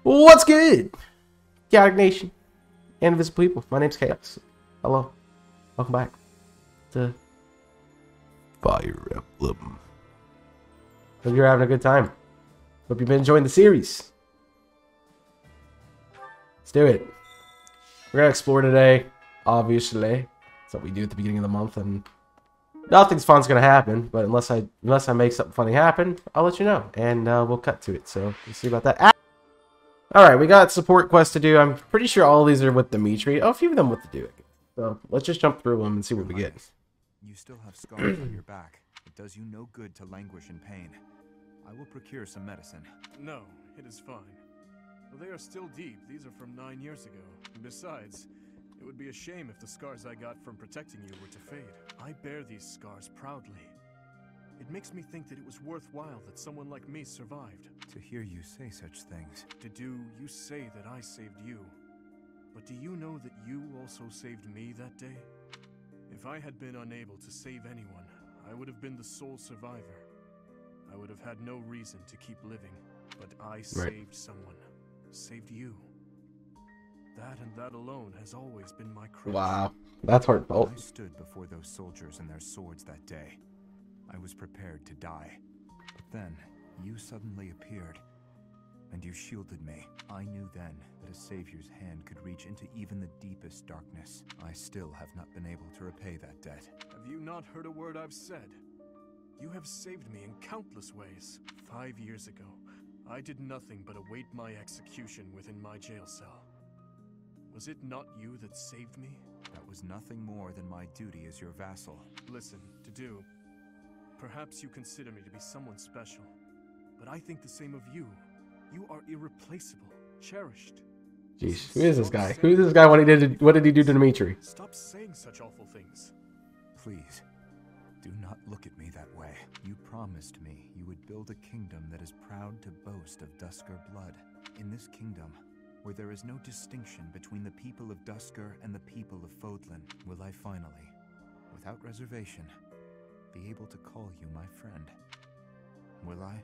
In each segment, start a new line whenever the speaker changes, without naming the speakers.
What's good, Chaotic Nation and Invisible People? My name's Chaos. Hello. Welcome back to Fire Emblem. Hope you're having a good time. Hope you've been enjoying the series. Let's do it. We're going to explore today, obviously. That's what we do at the beginning of the month, and nothing's fun's going to happen, but unless I make something funny happen, I'll let you know, and we'll cut to it, so we'll see about that. Alright, we got support quests to do. I'm pretty sure all of these are with Dimitri. Oh, a few of them with the Duke. So let's just jump through them and see what we get.
You still have scars on your back. It does you no good to languish in pain. I will procure some medicine.
No, it is fine. Though they are still deep, these are from 9 years ago. And besides, it would be a shame if the scars I got from protecting you were to fade. I bear these scars proudly. It makes me think that it was worthwhile that someone like me survived.
To hear you say such things.
You say that I saved you. But do you know that you also saved me that day? If I had been unable to save anyone, I would have been the sole survivor. I would have had no reason to keep living. But I saved someone. Saved you. That and that alone has always been my crutch.
Wow, that's heartfelt.
I stood before those soldiers and their swords that day. I was prepared to die. But then, you suddenly appeared, and you shielded me. I knew then that a savior's hand could reach into even the deepest darkness. I still have not been able to repay that debt.
Have you not heard a word I've said? You have saved me in countless ways. 5 years ago, I did nothing but await my execution within my jail cell. Was it not you that saved me?
That was nothing more than my duty as your vassal.
Listen, Tadu. Perhaps you consider me to be someone special, but I think the same of you. You are irreplaceable, cherished.
Jeez, who is this guy? Who is this guy? What did he do to Dimitri?
Stop saying such awful things.
Please, do not look at me that way. You promised me you would build a kingdom that is proud to boast of Duscur blood. In this kingdom, where there is no distinction between the people of Duscur and the people of Fodlan, will I finally, without reservation, be able to call you my friend? Will I,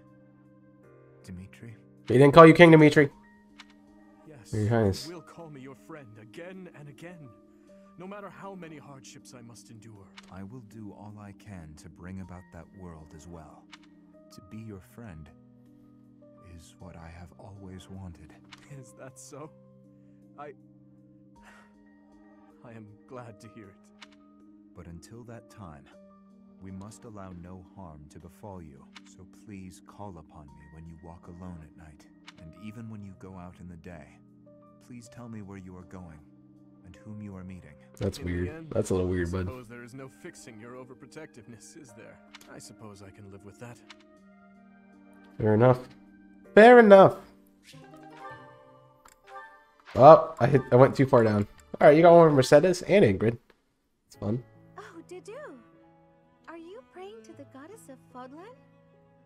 Dimitri?
He didn't call you King Dimitri.
Yes,
Your Highness.
you will call me your friend again and again, no matter how many hardships I must endure.
I will do all I can to bring about that world as well. To be your friend is what I have always wanted.
Is that so? I am glad to hear it.
But until that time, we must allow no harm to befall you. So please call upon me when you walk alone at night. And even when you go out in the day, please tell me where you are going and whom you are meeting.
That's
In the
weird.
end,
That's a little weird,
I
bud.
suppose there is no fixing your overprotectiveness, is there? I suppose I can live with that.
Fair enough. Fair enough. Oh, I went too far down. All right, you got one with Mercedes and Ingrid. It's fun.
Oh, Didu. Are you praying to the goddess of Fodlan?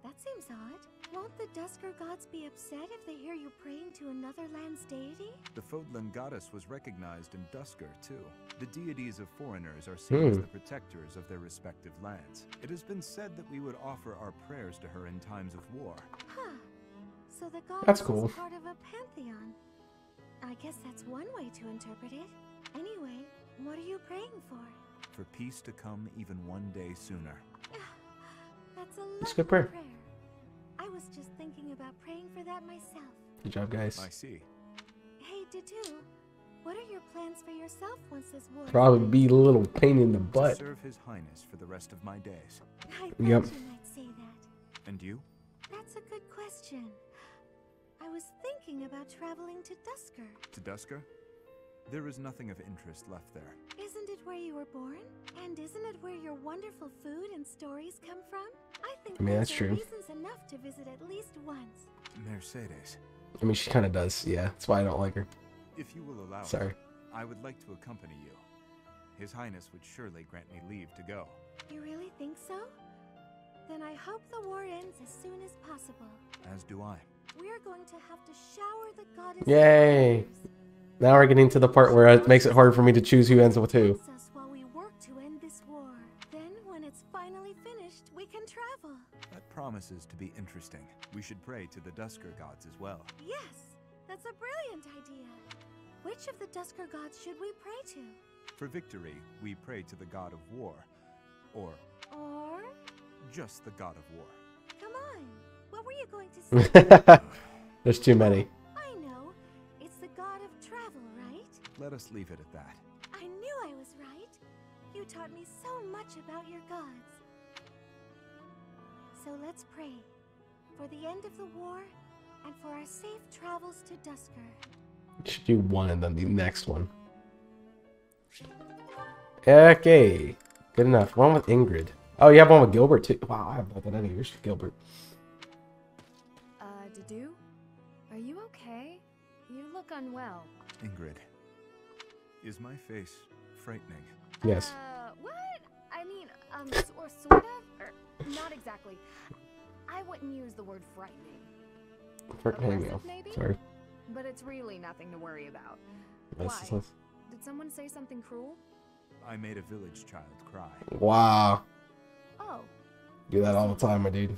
That seems odd. Won't the Duscur gods be upset if they hear you praying to another land's deity?
The Fodlan goddess was recognized in Duscur, too. The deities of foreigners are seen as the protectors of their respective lands. It has been said that we would offer our prayers to her in times of war.
Huh. So the goddess
That's cool.
is part of a pantheon. I guess that's one way to interpret it. Anyway, what are you praying for?
For peace to come even one day sooner.
That's a
It's a
lovely
good prayer.
prayer. I was just thinking about praying for that myself.
Good job, guys.
I see.
Hey, Didu, what are your plans for yourself once this war
Probably be a little pain in the
To
butt.
serve His Highness for the rest of my days.
I thought
Yep.
you might say that.
And you?
That's a good question. I was thinking about traveling to Duscur.
To Duscur? There is nothing of interest left there.
Isn't it where you were born? And isn't it where your wonderful food and stories come from? I think
I mean,
those
that's
are
true.
reasons enough to visit at least once.
Mercedes,
I mean, she kind of does. Yeah, that's why I don't like her.
if you will allow
Sorry.
me, I would like to accompany you. His Highness would surely grant me leave to go.
You really think so? Then I hope the war ends as soon as possible.
As do I.
We're going to have to shower the goddess.
Yay.
with prayers.
Now we're getting to the part where it makes it hard for me to choose who ends with who.
Bless us while we work to end this war. Then, when it's finally finished, we can travel.
That promises to be interesting. We should pray to the Duscur gods as well.
Yes, That's a brilliant idea. Which of the Dusker gods should we pray to?
For victory, we pray to the god of war. Or
Or?
just the god of war.
Come on. What were you going to say?
There's too many.
I know. It's the god of travel, right?
Let us leave it at that.
I knew I was right. You taught me so much about your gods. So let's pray. For the end of the war, and for our safe travels to Dusker.
Should do one and then the next one. Okay. Good enough. One with Ingrid. Oh, you have one with Gilbert too. Wow, I have nothing any. Yours with Gilbert.
Dedu? Are you okay? You look unwell.
Ingrid, is my face frightening?
Yes.
What? I mean, or sort of? Or not exactly. I wouldn't use the word frightening.
Hang on.
Maybe?
Sorry.
But it's really nothing to worry about.
That's-
Why? Did someone say something cruel?
I made a village child cry.
Wow.
Oh,
Do that all the time, my dude.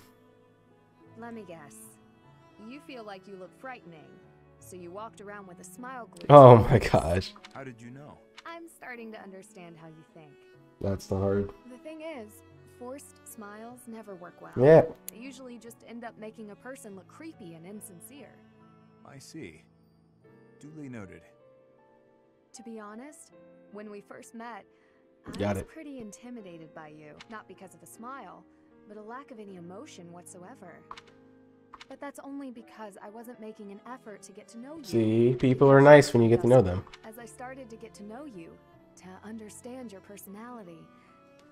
let me guess. You feel like you look frightening, so you walked around with a smile glued
Oh
to your
my
face.
gosh.
How did you know?
I'm starting to understand how you think.
That's not hard.
The thing is, forced smiles never work well.
Yeah.
They usually just end up making a person look creepy and insincere.
I see. Duly noted.
To be honest, when we first met, I
Got
was
it.
pretty intimidated by you. Not because of the smile, but a lack of any emotion whatsoever. But that's only because I wasn't making an effort to get to know you.
See, people are nice when you get to know them.
As I started to get to know you, to understand your personality,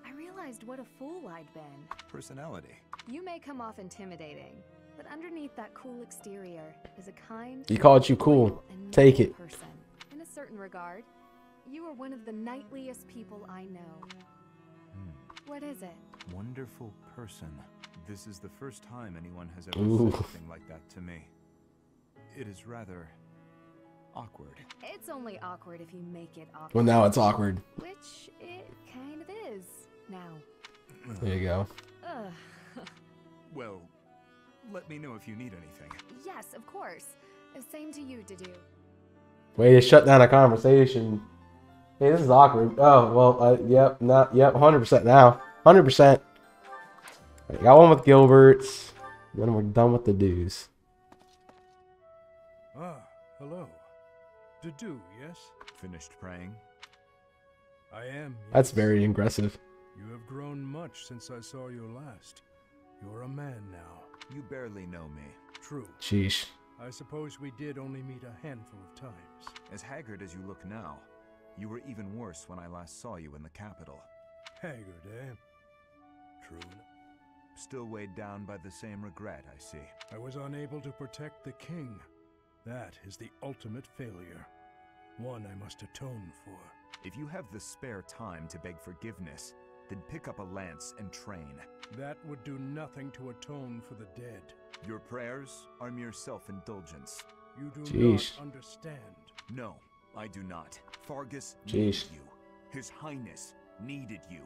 I realized what a fool I'd been.
Personality.
You may come off intimidating, but underneath that cool exterior is a kind,
He called you cool.
loyal, and
Take
noble
it.
person. In a certain regard, you are one of the knightliest people I know. What is it?
Wonderful person. This is the first time anyone has ever
Ooh.
said something like that to me. It is rather awkward.
It's only awkward if you make it awkward.
Well, now it's awkward.
Which it kind of is now.
There you go.
Ugh.
Well, let me know if you need anything.
Yes, of course. Same to you, Dedu.
Way to shut down a conversation. Hey, this is awkward. Oh, well, yep, not, yep, 100% now. 100%. Right, got one with Gilbert's. Then we're done with the dues.
Ah, hello. Dedu, yes?
Finished praying?
I am.
That's
yes.
very aggressive.
You have grown much since I saw you last. You're a man now.
You barely know me.
True.
Sheesh.
I suppose we did only meet a handful of times.
As haggard as you look now, you were even worse when I last saw you in the capital.
Haggard, eh? True.
Still weighed down by the same regret, I see.
I was unable to protect the king. That is the ultimate failure. One I must atone for.
If you have the spare time to beg forgiveness, then pick up a lance and train.
That would do nothing to atone for the dead.
Your prayers are mere self-indulgence.
You do
Jeesh.
not understand.
No, I do not. Faregus
Jeesh.
needed you. His Highness needed you.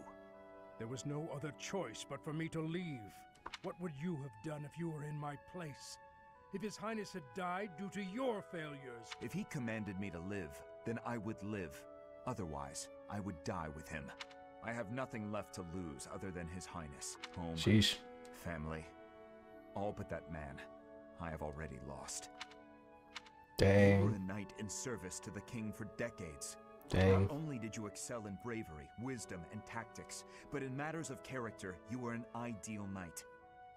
There was no other choice but for me to leave. What would you have done if you were in my place? If His Highness had died due to your failures?
If he commanded me to live, then I would live. Otherwise, I would die with him. I have nothing left to lose other than His Highness. Home,
Sheesh.
family, all but that man I have already lost. You were
Dang.
a knight in service to the king for decades.
Dang.
Not only did you excel in bravery, wisdom, and tactics, but in matters of character, you were an ideal knight.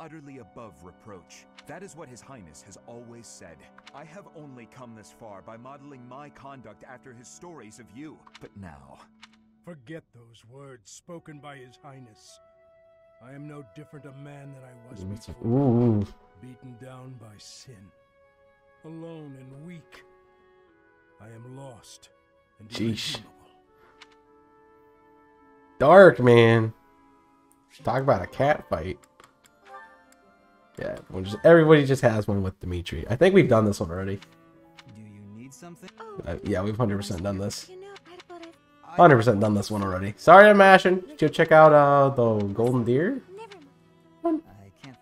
Utterly above reproach. That is what His Highness has always said. I have only come this far by modeling my conduct after his stories of you. But now,
Forget those words spoken by His Highness. I am no different a man than I was before.
Ooh.
Beaten down by sin. Alone and weak. I am lost and
Jeesh.
irredeemable.
Dark, man. Talk about a cat fight. Yeah, everybody just has one with Dimitri. I think we've done this one already.
Do you need something?
Oh,
Yeah, we've 100% done this.
you know, but
100% done this one already. Sorry I'm mashing. Did you check out the Golden Deer?
never mind.
I can't.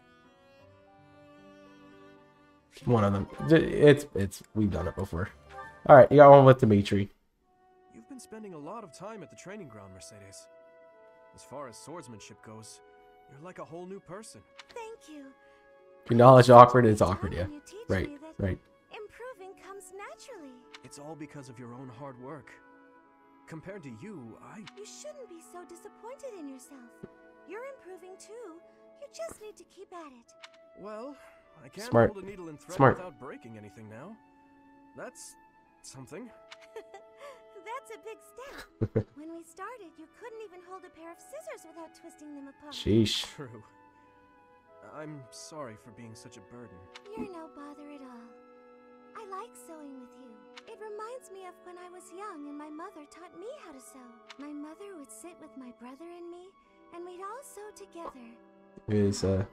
One of them. It's we've done it before. All right, you got one with Dimitri.
You've been spending a lot of time at the training ground, Mercedes. As far as swordsmanship goes, you're like a whole new person.
Thank you.
Your knowledge awkward is awkward, yeah.
You teach
Right,
me that
right.
improving comes naturally.
It's all because of your own hard work. Compared to you,
You shouldn't be so disappointed in yourself. You're improving too. You just need to keep at it.
Well, I can't
Smart.
hold a needle and thread
Smart.
without breaking anything now. That's something.
That's a big step. When we started, you couldn't even hold a pair of scissors without twisting them apart.
Sheesh.
True. I'm sorry for being such a burden.
You're no bother at all. I like sewing with you. It reminds me of when I was young and my mother taught me how to sew. My mother would sit with my brother and me, and we'd all sew together.
It is
I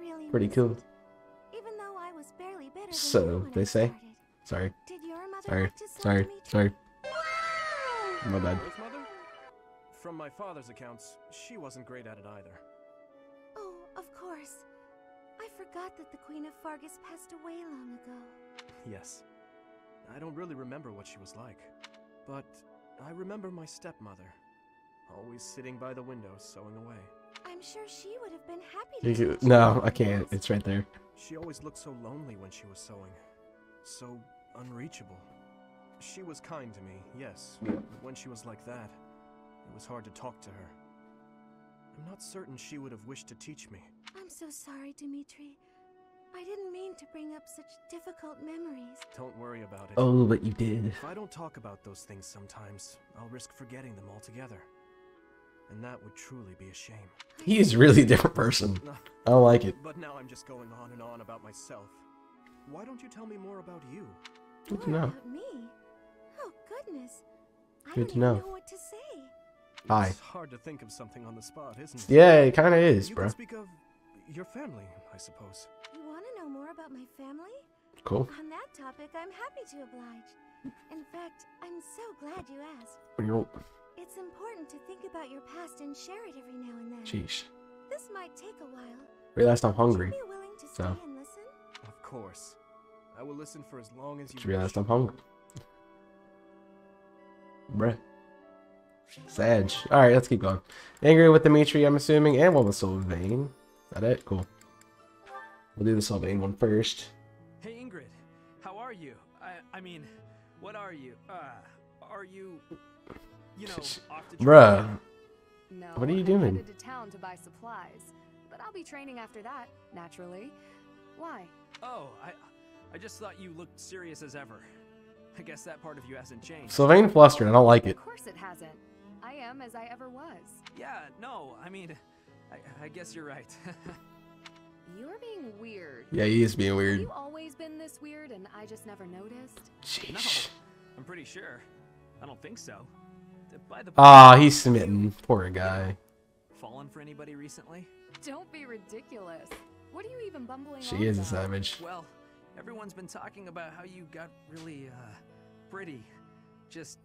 really
pretty
miss
cool.
it. Even though I was barely better than
So,
you when
they
I
say.
started.
Sorry.
Did your mother
Sorry.
like to sew,
Sorry.
Dimitri?
Sorry. My bad.
Birth mother? From my father's accounts, she wasn't great at it either.
Oh, of course. I forgot that the Queen of Faregus passed away long ago.
Yes. I don't really remember what she was like. But I remember my stepmother. Always sitting by the window, sewing away.
I'm sure she would have been happy to teach
No,
you
I can't.
this.
It's right there.
She always looked so lonely when she was sewing. So unreachable. She was kind to me, yes. But when she was like that, it was hard to talk to her. I'm not certain she would have wished to teach me.
I'm so sorry, Dimitri. I didn't mean to bring up such difficult memories.
Don't worry about it.
Oh, but you did.
If I don't talk about those things sometimes, I'll risk forgetting them altogether. And that would truly be a shame.
He is really a different person. I don't like it.
But now I'm just going on and on about myself. Why don't you tell me more about you?
Good to
More
know.
about me? Oh, goodness. I
Good
don't
to
even
know.
know what to say.
Hi.
It's hard to think of something on the spot, isn't it?
Yeah, it kind of is,
You
bro.
can speak of your family, I suppose.
You want to know more about my family?
Cool.
On that topic, I'm happy to oblige. In fact, I'm so glad you asked. It's important to think about your past and share it every now and then.
Sheesh.
This might take a while.
Realized I'm
Would
hungry.
you be willing to stay
So.
and listen?
Of course. I will listen for as long as you
Just realized
wish.
I'm hungry. Bruh. Sag. Alright, let's keep going. Angry with Dimitri, I'm assuming, and one with Sylvain. Is that it? Cool. We'll do the Sylvain one first.
Hey Ingrid, how are you? I mean, what are you? Are you, off to
Bruh.
train?
No,
What are you
I'm
doing?
headed to town to buy supplies, but I'll be training after that, naturally. Why?
Oh, I just thought you looked serious as ever. I guess that part of you hasn't changed.
Sylvain flustered. I don't like it.
Of course it hasn't. I am as I ever was.
Yeah, no, I mean, I guess you're right.
You're being weird.
Yeah, he is being
Have
weird.
you always been this weird and I just never noticed?
No,
Sheesh.
I'm pretty sure. I don't think so. By the
Ah, he's smitten. Poor guy.
fallen for anybody recently?
Don't be ridiculous. What are you even bumbling on
She is a
about?
savage.
Well, everyone's been talking about how you got really, pretty. Just,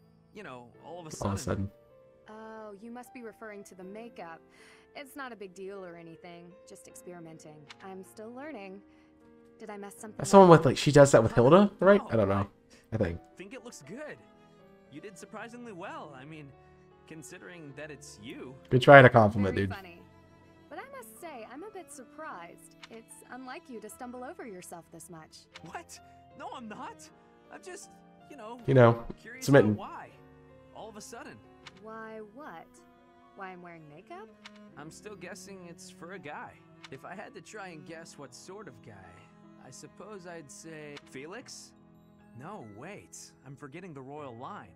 all of a sudden.
All of a sudden.
Oh, you must be referring to the makeup. It's not a big deal or anything, just experimenting. I'm still learning. Did I mess something
That's
up?
someone with, like, she does that with Hilda, right? I don't know. I think.
Think it looks good. You did surprisingly well. I mean, considering that it's you.
Good try to compliment,
Very
dude.
funny. But I must say, I'm a bit surprised. It's unlike you to stumble over yourself this much.
What? No, I'm not. I'm just,
smitten.
curious about why. All of a sudden.
Why what? Why I'm wearing makeup?
I'm still guessing it's for a guy. If I had to try and guess what sort of guy, I suppose I'd say Felix? No, wait. I'm forgetting the royal line.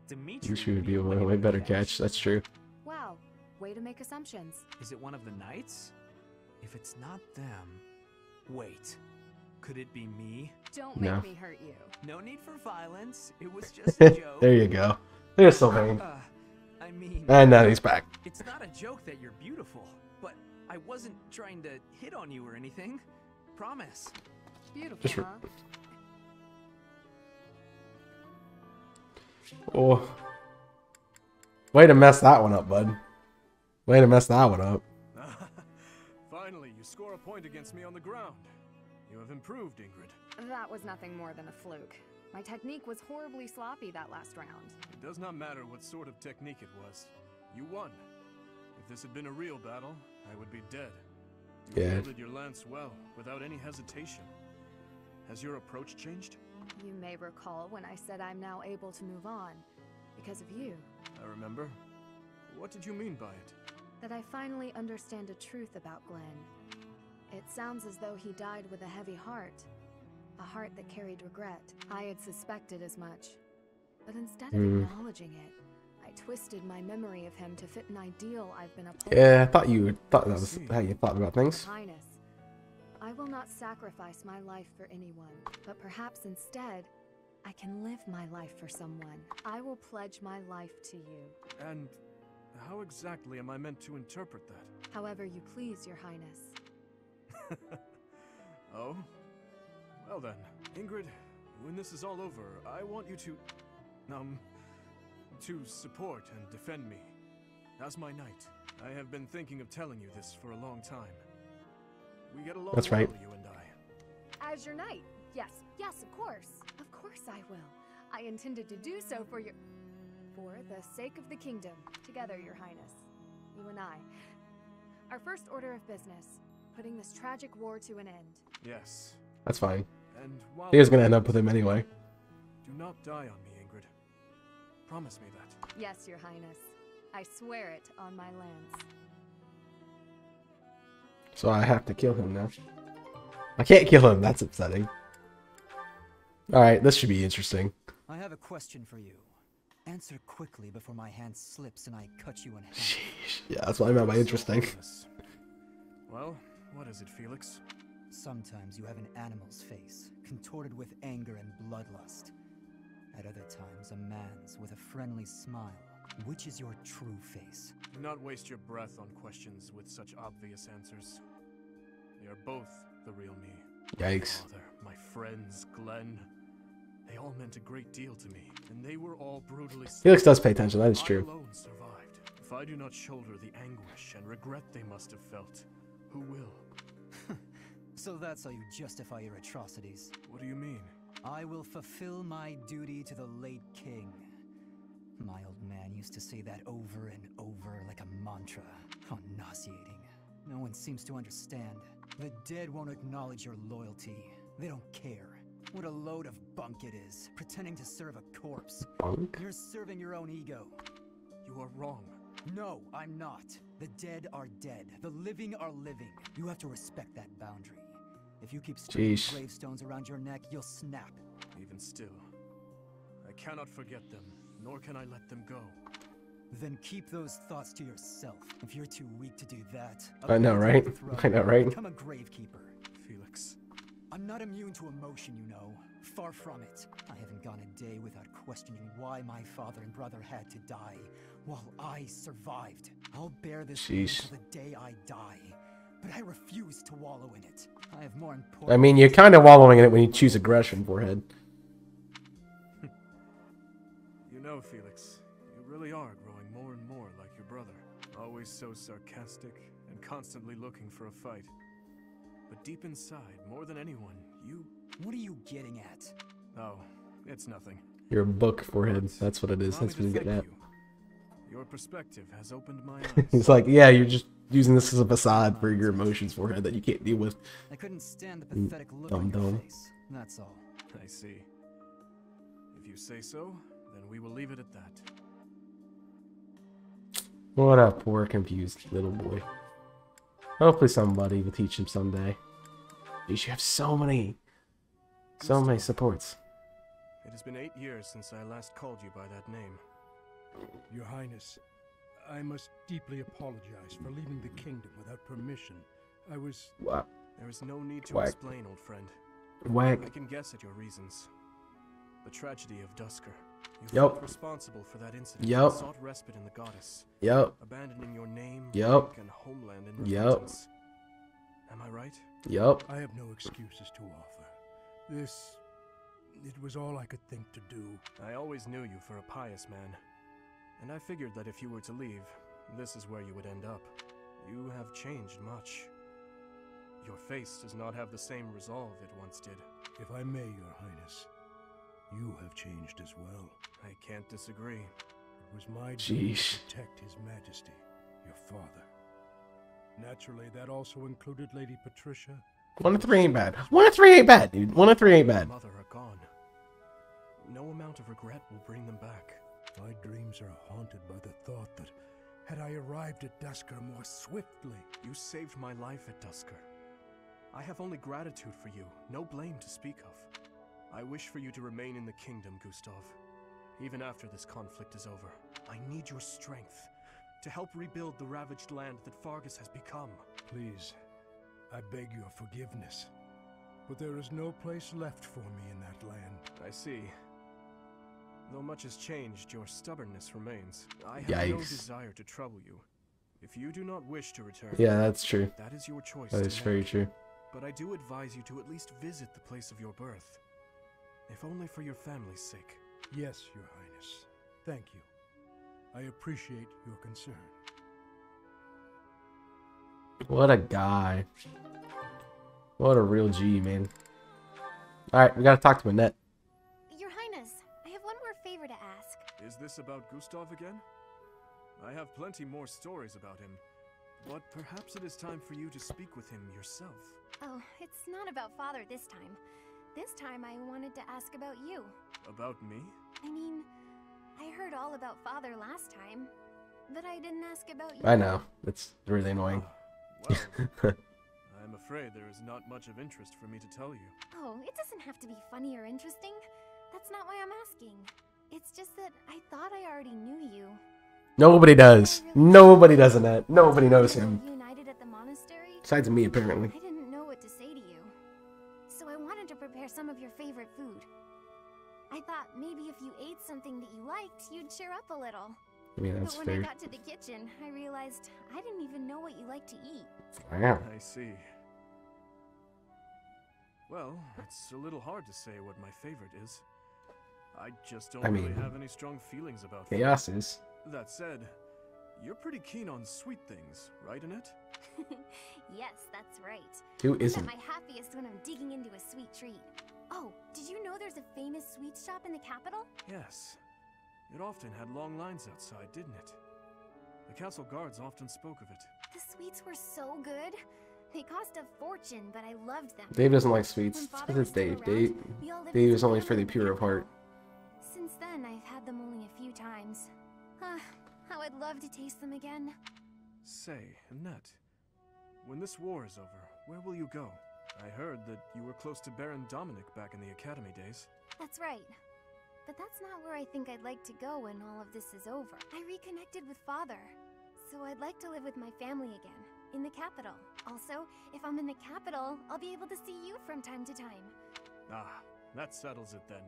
Dimitri
You should be a way better catch. That's true.
Wow, way to make assumptions.
Is it one of the knights? If it's not them... Wait. Could it be me?
Don't
No.
make me hurt you.
No need for violence. It was just a joke.
There you go. There's Sylvain.
I mean...
And now he's back.
It's not a joke that you're beautiful, but I wasn't trying to hit on you or anything. Promise.
Beautiful,
Just
huh?
Oh. Way to mess that one up, bud. Way to mess that one up.
Finally, you score a point against me on the ground. You have improved, Ingrid.
That was nothing more than a fluke. My technique was horribly sloppy that last round.
It does not matter what sort of technique it was. You won. If this had been a real battle, I would be dead. You wielded your lance well, without any hesitation. Has your approach changed?
You may recall when I said I'm now able to move on. Because of you.
I remember. What did you mean by it?
That I finally understand a truth about Glenn. It sounds as though he died with a heavy heart. A heart that carried regret. I had suspected as much. But instead of acknowledging it, I twisted my memory of him to fit an ideal I've been upholding.
Yeah, I thought that was how you thought about things.
Highness, I will not sacrifice my life for anyone, but perhaps instead, I can live my life for someone. I will pledge my life to you.
And how exactly am I meant to interpret that?
However you please, Your Highness.
Oh? Well then, Ingrid, when this is all over, I want you to support and defend me. As my knight. I have been thinking of telling you this for a long time. We get along
That's right.
well, you and I.
As your knight? Yes, of course. Of course I will. I intended to do so for the sake of the kingdom. Together, Your Highness. You and I. Our first order of business. Putting this tragic war to an end.
Yes.
That's fine.
And while
He was gonna end up with him anyway.
do not die on me, Ingrid. Promise me that.
Yes, Your Highness. I swear it on my lands.
So I have to kill him now. I can't kill him. That's upsetting. Alright, this should be interesting.
I have a question for you. Answer quickly before my hand slips and I cut you in half.
Sheesh. Yeah, that's what I meant by interesting.
Well, what is it, Felix?
Sometimes you have an animal's face, contorted with anger and bloodlust. At other times, a man's with a friendly smile. Which is your true face?
Do not waste your breath on questions with such obvious answers. They are both the real me.
Yikes.
My father, my friends, Glenn. They all meant a great deal to me, and they were all brutally slain.
Felix does pay attention, that is
I
true.
alone survived. If I do not shoulder the anguish and regret they must have felt, who will?
So that's how you justify your atrocities.
What do you mean?
I will fulfill my duty to the late king. My old man used to say that over and over like a mantra. How nauseating. No one seems to understand. The dead won't acknowledge your loyalty. They don't care. What a load of bunk it is, pretending to serve a corpse.
Bunk?
You're serving your own ego.
You are wrong.
No, I'm not. The dead are dead. The living are living. You have to respect that boundary. If you keep stringing
Jeez.
gravestones around your neck, you'll snap.
Even still, I cannot forget them, nor can I let them go.
Then keep those thoughts to yourself. If you're too weak to do that,
I know, right? I know, right?
Become a gravekeeper.
Felix.
I'm not immune to emotion, you know. Far from it. I haven't gone a day without questioning why my father and brother had to die, while I survived. I'll bear this pain
Sheesh.
till the day I die, but I refuse to wallow in it. I have more important.
I mean, you're kind of wallowing in it when you choose aggression, forehead.
You know, Felix, you really are growing more and more like your brother. Always so sarcastic and constantly looking for a fight. But deep inside, more than anyone, you...
What are you getting at?
Oh, it's nothing.
You're a book, forehead. That's what it is.
Allow me
That's
to
what you're getting
thank
at.
you. Your perspective has opened my eyes.
It's like, yeah, you're just using this as a facade for your emotions, forehead, that you can't deal with.
I couldn't stand the pathetic look on your
Dum-dum.
face. That's all.
I see. If you say so, then we will leave it at that.
What a poor, confused little boy. Hopefully somebody will teach him someday. Jeez, you have so many supports.
It has been 8 years since I last called you by that name.
Your Highness, I must deeply apologize for leaving the kingdom without permission. I was...
What?
There is no need to
Whack.
explain, old friend.
Whack.
I can guess at your reasons. The tragedy of Dusker. You
Yup.
felt responsible for that incident.
Yup.
And sought respite in the goddess,
Yup.
abandoning your name,
Yup.
rank, and homeland in
Yup.
repentance. Am I right?
Yup.
I have no excuses to offer. It was all I could think to do.
I always knew you for a pious man, and I figured that if you were to leave, this is where you would end up. You have changed much. Your face does not have the same resolve it once did.
If I may, Your Highness, you have changed as well.
I can't disagree.
It was my duty
Jeez.
to protect His Majesty, your father. Naturally, that also included Lady Patricia.
1 of 3 ain't bad. 1 of 3 ain't bad, dude. 1 of 3 ain't bad.
Mother are gone. No amount of regret will bring them back.
My dreams are haunted by the thought that had I arrived at Duscur more swiftly.
You saved my life at Duscur. I have only gratitude for you, no blame to speak of. I wish for you to remain in the kingdom, Gustav. Even after this conflict is over, I need your strength to help rebuild the ravaged land that Faregus has become.
Please, I beg your forgiveness, but there is no place left for me in that land.
I see. Though much has changed, your stubbornness remains. I have no desire to trouble you. If you do not wish to return,
Yeah, that's true.
that is your choice.
That
to
is very
make.
true.
But I do advise you to at least visit the place of your birth, if only for your family's sake.
Yes, Your Highness. Thank you. I appreciate your concern.
What a guy. What a real G, man. Alright, we gotta talk to Annette.
Your Highness, I have one more favor to ask.
Is this about Gustav again? I have plenty more stories about him, but perhaps it is time for you to speak with him yourself.
Oh, it's not about Father this time. This time I wanted to ask about you.
About me?
I mean, I heard all about Father last time, but I didn't ask about you.
I know. It's really annoying.
Well, I'm afraid there is not much of interest for me to tell you.
Oh, it doesn't have to be funny or interesting. That's not why I'm asking. It's just that I thought I already knew you.
Nobody does. Nobody does Annette. Nobody knows him.
United at the monastery?
Besides me, apparently.
I didn't know what to say to you. So I wanted to prepare some of your favorite food. I thought maybe if you ate something that you liked, you'd cheer up a little.
I mean, that's
But when
fair.
I got to the kitchen, I realized I didn't even know what you like to eat.
Wow.
I see. Well, it's a little hard to say what my favorite is. I just don't really
mean,
have any strong feelings about food.
Chaos is.
That said, you're pretty keen on sweet things, right, Annette?
Yes, that's right.
Who
I'm
isn't?
at my happiest when I'm digging into a sweet treat. Oh, did you know there's a famous sweet shop in the capital?
Yes. It often had long lines outside, didn't it? The castle guards often spoke of it.
The sweets were so good. They cost a fortune, but I loved them.
Dave doesn't like sweets.
When
It's
Father
because
was
it's
still
Dave.
around, we all lived
Dave
as
is
a
only for
family
the
in
pure of
capital.
heart.
Since then, I've had them only a few times. How I'd love to taste them again.
Say, Annette, when this war is over, where will you go? I heard that you were close to Baron Dominic back in the academy days.
That's right. But that's not where I think I'd like to go when all of this is over. I reconnected with Father, so I'd like to live with my family again, in the capital. Also, if I'm in the capital, I'll be able to see you from time to time.
Ah, that settles it then.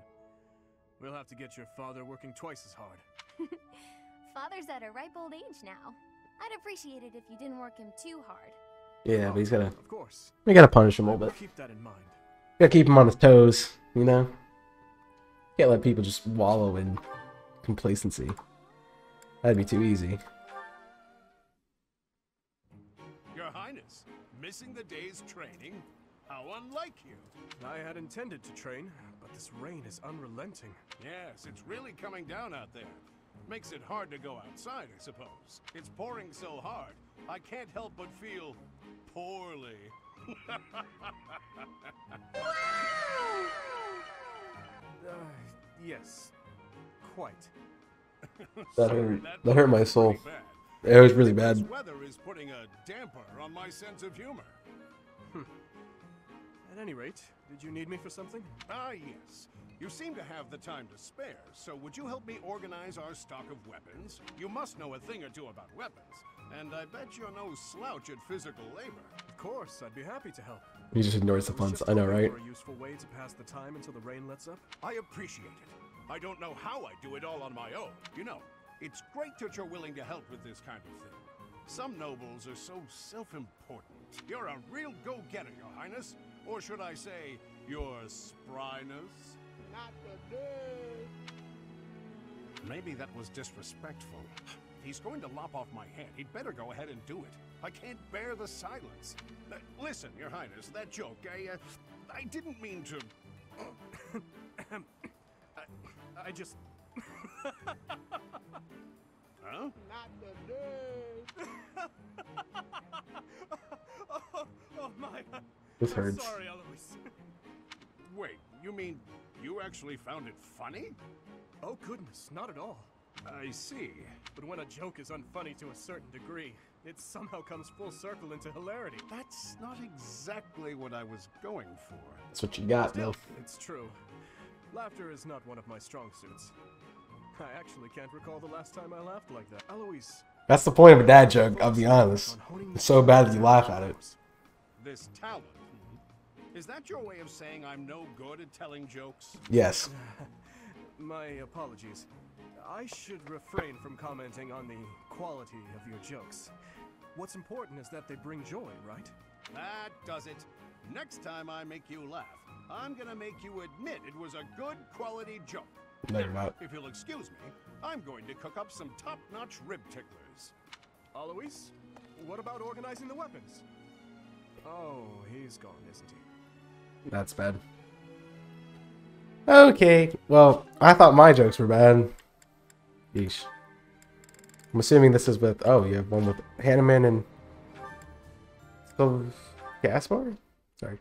We'll have to get your father working twice as hard.
Father's at a ripe old age now. I'd appreciate it if you didn't work him too hard.
Yeah, but he's gotta.
Of course.
We gotta punish him a
I
little
will
bit.
keep that in mind.
Gotta keep him on his toes, you know? Can't let people just wallow in complacency. That'd be too easy.
Your Highness, missing the day's training? How unlike you.
I had intended to train, but this rain is unrelenting.
Yes, it's really coming down out there. Makes it hard to go outside, I suppose. It's pouring so hard, I can't help but feel poorly.
Yes. Quite.
That hurt my
must be
soul.
pretty bad.
It was really
This
bad.
weather is putting a damper on my sense of humor.
At any rate, did you need me for something?
Ah, yes. You seem to have the time to spare, so would you help me organize our stock of weapons? You must know a thing or two about weapons, and I bet you're no slouch at physical labor.
Of course, I'd be happy to help.
He just ignores the
was
puns.
just
I know,
hoping
right?
for a useful way to pass the time until the rain lets up.
I appreciate it. I don't know how I do it all on my own. You know, it's great that you're willing to help with this kind of thing. Some nobles are so self-important. You're a real go-getter, Your Highness. Or should I say, your spryness? Not today. Maybe that was disrespectful. He's going to lop off my head. He'd better go ahead and do it. I can't bear the silence. Listen, Your Highness, that joke, I didn't mean to...
I just...
Huh?
Not the nerd. oh my.
This
I'm
hurts.
sorry, Eloise.
Wait, you mean you actually found it funny?
Oh goodness, not at all.
I see.
But when a joke is unfunny to a certain degree, it somehow comes full circle into hilarity.
That's not exactly what I was going for.
That's what you got, though.
It's true. Laughter is not one of my strong suits. I actually can't recall the last time I laughed like that. Eloise.
That's the point of a dad joke, I'll be honest. It's so bad that you laugh at it.
This talent. Is that your way of saying I'm no good at telling jokes?
Yes.
My apologies. I should refrain from commenting on the quality of your jokes. What's important is that they bring joy, right?
That does it. Next time I make you laugh, I'm gonna make you admit it was a good quality joke.
No, you're not.
If you'll excuse me, I'm going to cook up some top-notch rib ticklers.
Alois, what about organizing the weapons? Oh, he's gone, isn't he?
That's bad. Okay, well, I thought my jokes were bad. Yeesh. I'm assuming this is with... Oh, you have one with Hanneman and... Sylv Caspar? Sorry.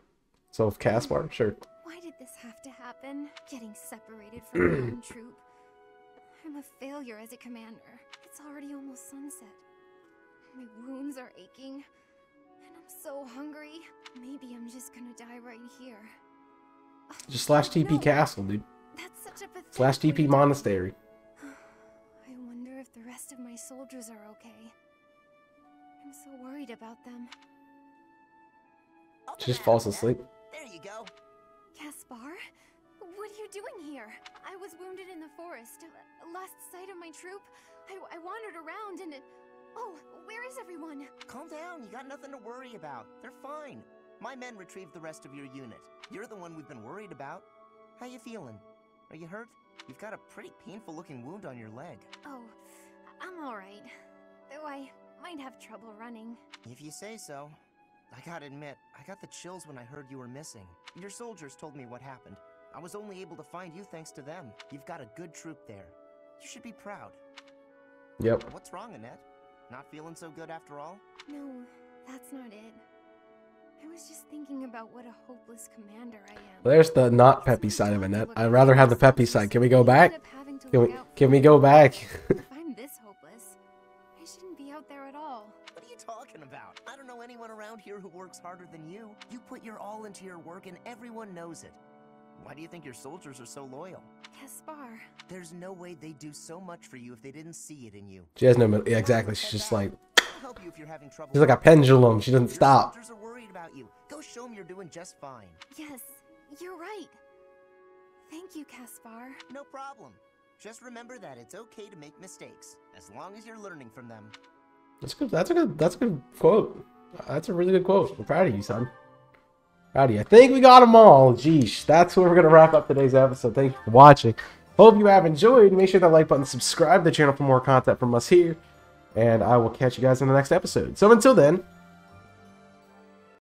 Sylv Caspar? Sure.
Why did this have to happen? Getting separated from my own troop. I'm a failure as a commander. It's already almost sunset. My wounds are aching. And I'm so hungry. Maybe I'm just gonna die right here.
Just slash TP
No.
Castle, dude.
That's such a pathetic
Slash
way to
TP
die.
Monastery.
I wonder if the rest of my soldiers are okay. I'm so worried about them.
She just falls asleep.
There you go.
Caspar? What are you doing here? I was wounded in the forest. Lost sight of my troop. I wandered around and Oh, where is everyone?
Calm down, you got nothing to worry about. They're fine. My men retrieved the rest of your unit. You're the one we've been worried about. How you feeling? Are you hurt? You've got a pretty painful looking wound on your leg.
Oh, I'm alright. Though I might have trouble running.
If you say so. I gotta admit, I got the chills when I heard you were missing. Your soldiers told me what happened. I was only able to find you thanks to them. You've got a good troop there. You should be proud.
Yep.
What's wrong, Annette? Not feeling so good after all?
No, that's not it. I was just thinking about what a hopeless commander I am.
There's the not peppy side of Annette. I'd rather have the peppy side. Can we go back? Can we go back?
If I'm this hopeless, I shouldn't be out there at all.
What are you talking about? I don't know anyone around here who works harder than you. You put your all into your work and everyone knows it. Why do you think your soldiers are so loyal?
Caspar.
There's no way they'd do so much for you if they didn't see it in you.
She has no middle. Yeah, exactly. She's just like...
I'll help you if you're having trouble.
She's like a pendulum. She doesn't stop.
Your soldiers are worried about you. Go show them you're doing just fine.
Yes, you're right. Thank you, Caspar.
No problem. Just remember that it's okay to make mistakes, as long as you're learning from them.
That's good. That's a good quote. That's a really good quote. I'm proud of you, son. Proud of you. I think we got them all. Jeesh. That's where we're going to wrap up today's episode. Thank you for watching. Hope you have enjoyed. Make sure that like button, subscribe to the channel for more content from us here. And I will catch you guys in the next episode. So until then,